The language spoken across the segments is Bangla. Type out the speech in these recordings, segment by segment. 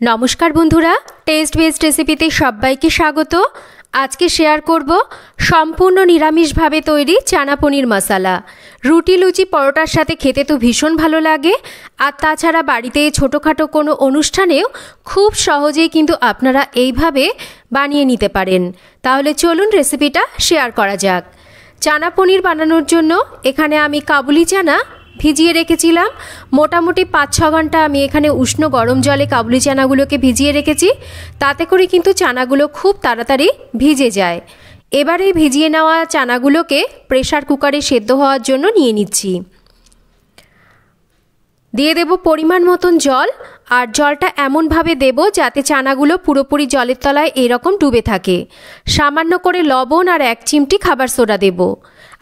নমস্কার বন্ধুরা, টেস্ট বেস্ট রেসিপিতে সবাইকে স্বাগত। আজকে শেয়ার করব সম্পূর্ণ নিরামিষভাবে তৈরি চানা পনির মশলা। রুটি লুচি পরোটার সাথে খেতে তো ভীষণ ভালো লাগে, আর তাছাড়া বাড়িতে ছোটোখাটো কোনো অনুষ্ঠানেও খুব সহজেই কিন্তু আপনারা এইভাবে বানিয়ে নিতে পারেন। তাহলে চলুন রেসিপিটা শেয়ার করা যাক। চানা পনির বানানোর জন্য এখানে আমি কাবুলি চানা ভিজিয়ে রেখেছিলাম। মোটামুটি 5-6 ঘন্টা আমি এখানে উষ্ণ গরম জলে কাবুলি চানাগুলোকে ভিজিয়ে রেখেছি, তাতে করে কিন্তু চানাগুলো খুব তাড়াতাড়ি ভিজে যায়। এবার এই ভিজিয়ে নেওয়া চানাগুলোকে প্রেসার কুকারে সেদ্ধ হওয়ার জন্য নিয়ে নিচ্ছি। দিয়ে দেব পরিমাণ মতন জল, আর জলটা এমনভাবে দেব যাতে চানাগুলো পুরোপুরি জলের তলায় এরকম ডুবে থাকে। সামান্য করে লবণ আর 1 চিমটি খাবার সোডা দেব,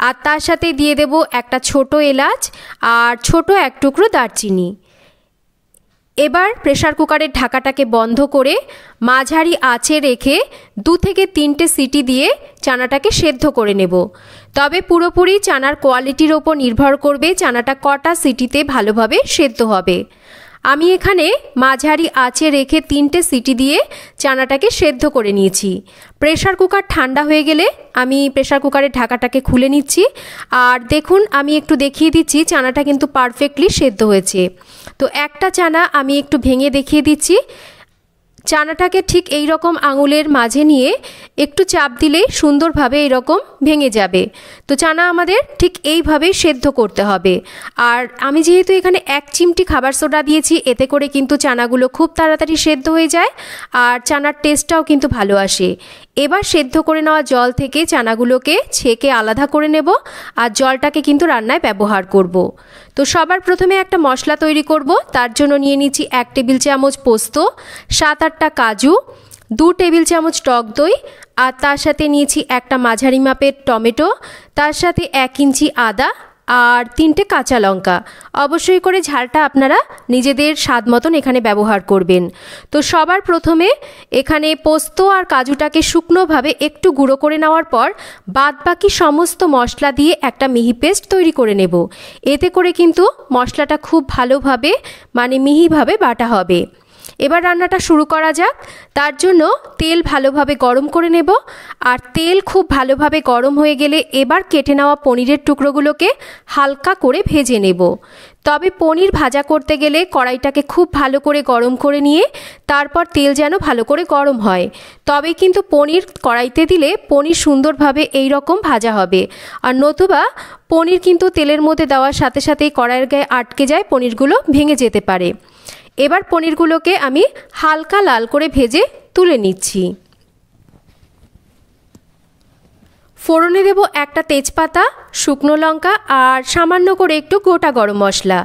আর তার সাথে দিয়ে দেব একটা ছোট এলাচ আর ছোট 1 টুকরো দারচিনি। এবার প্রেসার কুকারের ঢাকাটাকে বন্ধ করে মাঝারি আঁচে রেখে 2 থেকে 3টে সিটি দিয়ে চানাটাকে সেদ্ধ করে নেব। তবে পুরোপুরি চানার কোয়ালিটির ওপর নির্ভর করবে চানাটা কটা সিটিতে ভালোভাবে সেদ্ধ হবে। আমি এখানে মাঝারি আঁচে রেখে 3টে সিটি দিয়ে চানাটাকে সেদ্ধ করে নিয়েছি। প্রেসার কুকার ঠান্ডা হয়ে গেলে আমি প্রেসার কুকারের ঢাকাটাকে খুলে নিচ্ছি, আর দেখুন আমি একটু দেখিয়ে দিচ্ছি চানাটা কিন্তু পারফেক্টলি সেদ্ধ হয়েছে। তো একটা চানা আমি একটু ভেঙে দেখিয়ে দিচ্ছি। চানাটাকে ঠিক এই রকম আঙুলের মাঝে নিয়ে একটু চাপ দিলেই সুন্দরভাবে এরকম ভেঙে যাবে। তো চানা আমাদের ঠিক এইভাবে সেদ্ধ করতে হবে। আর আমি যেহেতু এখানে 1 চিমটি খাবার সোডা দিয়েছি, এতে করে কিন্তু চানাগুলো খুব তাড়াতাড়ি সেদ্ধ হয়ে যায়, আর চানার টেস্টটাও কিন্তু ভালো আসে। এবার সেদ্ধ করে নেওয়া জল থেকে চানাগুলোকে ছেঁকে আলাদা করে নেব, আর জলটাকে কিন্তু রান্নায় ব্যবহার করব। তো সবার প্রথমে একটা মশলা তৈরি করব। তার জন্য নিয়ে নিচ্ছি 1 টেবিল চামচ পোস্ত, 7-8টা কাজু, 2 টেবিল চামচ টক দই, আর তার সাথে নিয়েছি একটা মাঝারি মাপের টমেটো, তার সাথে 1 ইঞ্চি আদা আর 3টে কাঁচা লঙ্কা। অবশ্যই করে ঝালটা আপনারা নিজেদের স্বাদ মতন এখানে ব্যবহার করবেন। তো সবার প্রথমে এখানে পোস্ত আর কাজুটাকে শুকনোভাবে একটু গুঁড়ো করে নেওয়ার পর বাদবাকি সমস্ত মশলা দিয়ে একটা মিহি পেস্ট তৈরি করে নেব। এতে করে কিন্তু মশলাটা খুব ভালোভাবে মিহিভাবে বাটা হবে। এবার রান্নাটা শুরু করা যাক। তার জন্য তেল ভালোভাবে গরম করে নেব, আর তেল খুব ভালোভাবে গরম হয়ে গেলে এবার কেটে নেওয়া পনিরের টুকরোগুলোকে হালকা করে ভেজে নেব। তবে পনির ভাজা করতে গেলে কড়াইটাকে খুব ভালো করে গরম করে নিয়ে তারপর তেল যেন ভালো করে গরম হয়, তবে কিন্তু পনির কড়াইতে দিলে পনির সুন্দরভাবে এই রকম ভাজা হবে। আর নতুবা পনির কিন্তু তেলের মধ্যে দেওয়ার সাথে সাথেই কড়াইয়ের গায়ে আটকে যায়, পনিরগুলো ভেঙে যেতে পারে। এবার পনিরগুলোকে আমি হালকা লাল করে ভেজে তুলে নিচ্ছি। ফোড়নে দেব একটা তেজপাতা, শুকনো লঙ্কা আর সামান্য করে একটু গোটা গরম মশলা।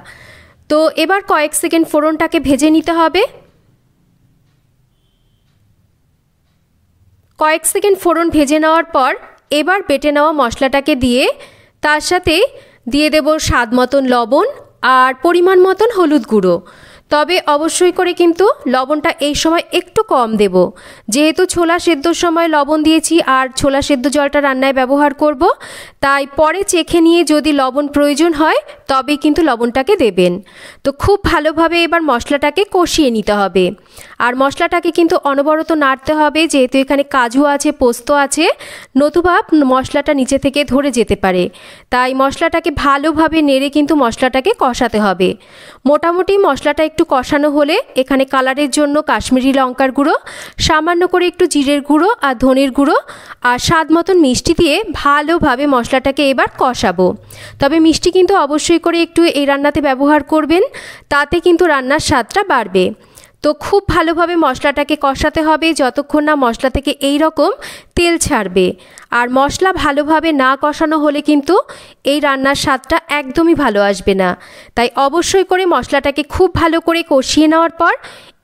তো এবার কয়েক সেকেন্ড ফোড়নটাকে ভেজে নিতে হবে। কয়েক সেকেন্ড ফোড়ন ভেজে নেওয়ার পর এবার বেটে নেওয়া মশলাটাকে দিয়ে তার সাথে দিয়ে দেব স্বাদ মতন লবণ আর পরিমাণ মতন হলুদ গুঁড়ো। তবে অবশ্যই করে কিন্তু লবণটা এই সময় একটু কম দেব, যেহেতু ছোলা সেদ্ধর সময় লবণ দিয়েছি আর ছোলা সেদ্ধ জলটা রান্নায় ব্যবহার করব। তাই পরে চেখে নিয়ে যদি লবণ প্রয়োজন হয় তবেই কিন্তু লবণটাকে দেবেন। তো খুব ভালোভাবে এবার মশলাটাকে কষিয়ে নিতে হবে, আর মশলাটাকে কিন্তু অনবরত নাড়তে হবে, যেহেতু এখানে কাজু আছে, পোস্ত আছে, নতুবা মশলাটা নিচে থেকে ধরে যেতে পারে। তাই মশলাটাকে ভালোভাবে নেড়ে কিন্তু মশলাটাকে কষাতে হবে। মোটামুটি মশলাটা একটু কষানো হলে এখানে কালারের জন্য কাশ্মীরি লঙ্কার গুঁড়ো, সামান্য করে একটু জিরের গুঁড়ো আর ধনের গুঁড়ো আর স্বাদ মতন মিষ্টি দিয়ে ভালোভাবে মশলাটাকে এবার কষাবো। তবে মিষ্টি কিন্তু অবশ্যই করে একটু এই রান্নাতে ব্যবহার করবেন, তাতে কিন্তু রান্নার স্বাদটা বাড়বে। তো খুব ভালোভাবে মশলাটাকে কষাতে হবে যতক্ষণ না মশলা থেকে এই রকম তেল ছাড়বে। আর মশলা ভালোভাবে না কষানো হলে কিন্তু এই রান্নার স্বাদটা একদমই ভালো আসবে না। তাই অবশ্যই করে মশলাটাকে খুব ভালো করে কষিয়ে নেওয়ার পর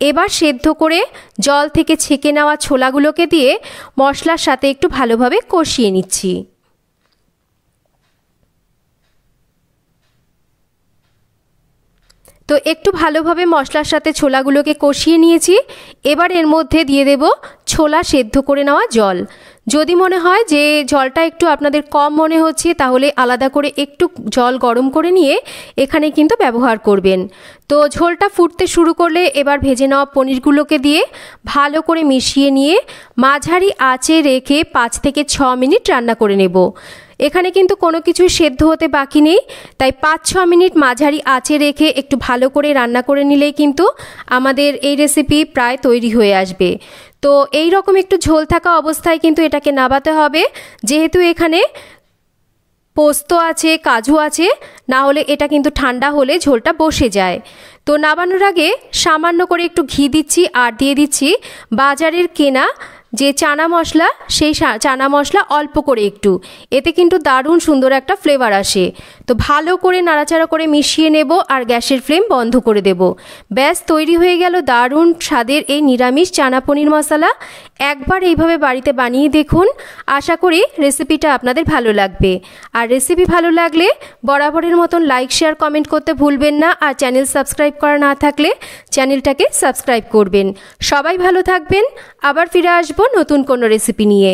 এবার সেদ্ধ করে জল থেকে ছেঁকে নেওয়া ছোলাগুলোকে দিয়ে মশলার সাথে একটু ভালোভাবে কষিয়ে নিচ্ছি। তো একটু ভালোভাবে মশলার সাথে ছোলাগুলোকে কষিয়ে নিয়েছি। এবার এর মধ্যে দিয়ে দেব ছোলা সেদ্ধ করে নেওয়া জল। যদি মনে হয় যে জলটা একটু আপনাদের কম মনে হচ্ছে তাহলে আলাদা করে একটু জল গরম করে নিয়ে এখানে কিন্তু ব্যবহার করবেন। তো ঝোলটা ফুটতে শুরু করলে এবার ভেজে নেওয়া পনিরগুলোকে দিয়ে ভালো করে মিশিয়ে নিয়ে মাঝারি আঁচে রেখে 5 থেকে 6 মিনিট রান্না করে নেব। এখানে কিন্তু কোনো কিছু সেদ্ধ হতে বাকি নেই, তাই 5-6 মিনিট মাঝারি আঁচে রেখে একটু ভালো করে রান্না করে নিলেই কিন্তু আমাদের এই রেসিপি প্রায় তৈরি হয়ে আসবে। তো এই রকম একটু ঝোল থাকা অবস্থায় কিন্তু এটাকে নাবাতে হবে, যেহেতু এখানে পোস্ত আছে, কাজু আছে, না হলে এটা কিন্তু ঠান্ডা হলে ঝোলটা বসে যায়। তো নাবানোর আগে সামান্য করে একটু ঘি দিচ্ছি আর দিয়ে দিচ্ছি বাজারের কেনা যে চানা মশলা, সেই চানা মশলা অল্প করে একটু, এতে কিন্তু দারুণ সুন্দর একটা ফ্লেভার আসে। তো ভালো করে নাড়াচাড়া করে মিশিয়ে নেব আর গ্যাসের ফ্লেম বন্ধ করে দেব। ব্যাস তৈরি হয়ে গেল দারুণ স্বাদের এই নিরামিষ চানা পনির মশলা। একবার এইভাবে বাড়িতে বানিয়ে দেখুন, আশা করি রেসিপিটা আপনাদের ভালো লাগবে। আর রেসিপি ভালো লাগলে বরাবরের মতন লাইক, শেয়ার, কমেন্ট করতে ভুলবেন না। আর চ্যানেল সাবস্ক্রাইব করা না থাকলে চ্যানেলটাকে সাবস্ক্রাইব করবেন। সবাই ভালো থাকবেন, আবার ফিরে আসবো নতুন কোনো রেসিপি নিয়ে।